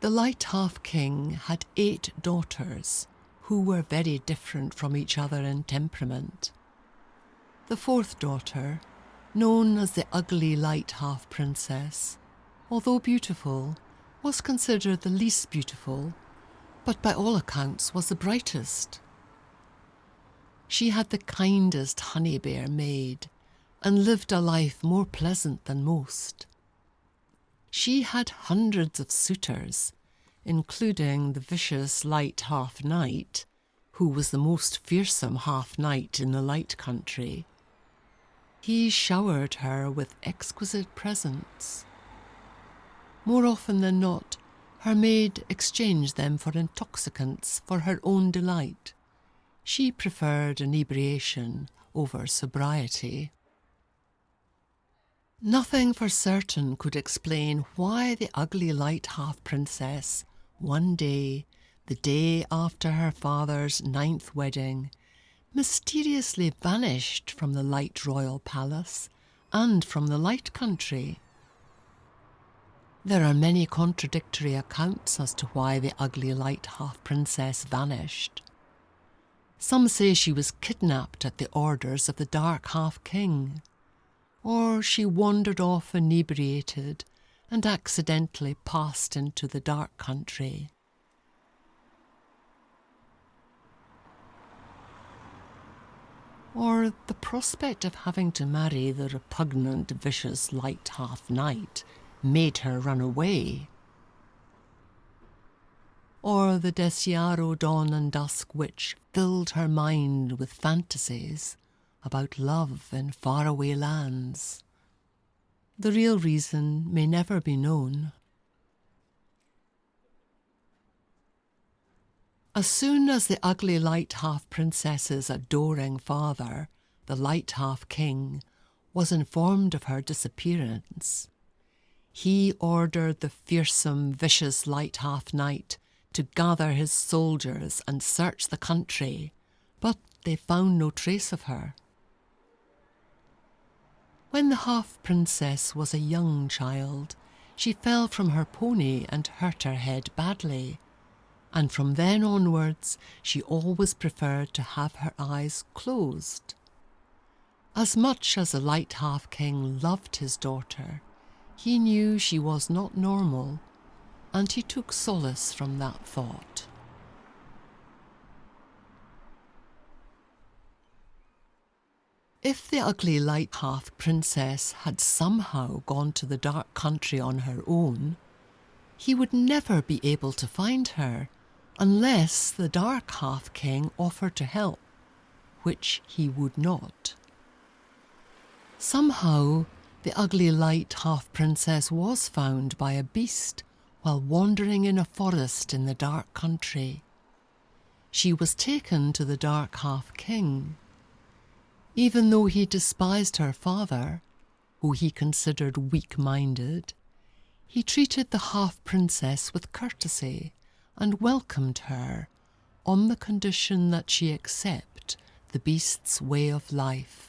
The Light Half King had 8 daughters, who were very different from each other in temperament. The 4th daughter, known as the ugly Light Half Princess, although beautiful, was considered the least beautiful, but by all accounts was the brightest. She had the kindest honey bear maid, and lived a life more pleasant than most. She had hundreds of suitors, including the vicious Light Half Knight, who was the most fearsome half knight in the Light Country. He showered her with exquisite presents. More often than not, her maid exchanged them for intoxicants for her own delight. She preferred inebriation over sobriety. Nothing for certain could explain why the ugly Light Half Princess, one day, the day after her father's 9th wedding, mysteriously vanished from the Light Royal Palace and from the Light Country. There are many contradictory accounts as to why the ugly Light Half Princess vanished. Some say she was kidnapped at the orders of the Dark Half King, or she wandered off inebriated and accidentally passed into the Dark Country. Or the prospect of having to marry the repugnant, vicious Light Half Knight made her run away. Or the Desiaro Dawn and Dusk witch filled her mind with fantasies about love in faraway lands. The real reason may never be known. As soon as the ugly Light Half Princess's adoring father, the Light Half King, was informed of her disappearance, he ordered the fearsome, vicious Light Half Knight to gather his soldiers and search the country, but they found no trace of her. When the half-princess was a young child, she fell from her pony and hurt her head badly, and from then onwards she always preferred to have her eyes closed. As much as the Light Half King loved his daughter, he knew she was not normal, and he took solace from that thought. If the ugly Light Half Princess had somehow gone to the Dark Country on her own, he would never be able to find her unless the Dark Half King offered to help, which he would not. Somehow, the ugly Light Half Princess was found by a beast while wandering in a forest in the Dark Country. She was taken to the Dark Half King. Even though he despised her father, who he considered weak-minded, he treated the half-princess with courtesy and welcomed her on the condition that she accept the beast's way of life.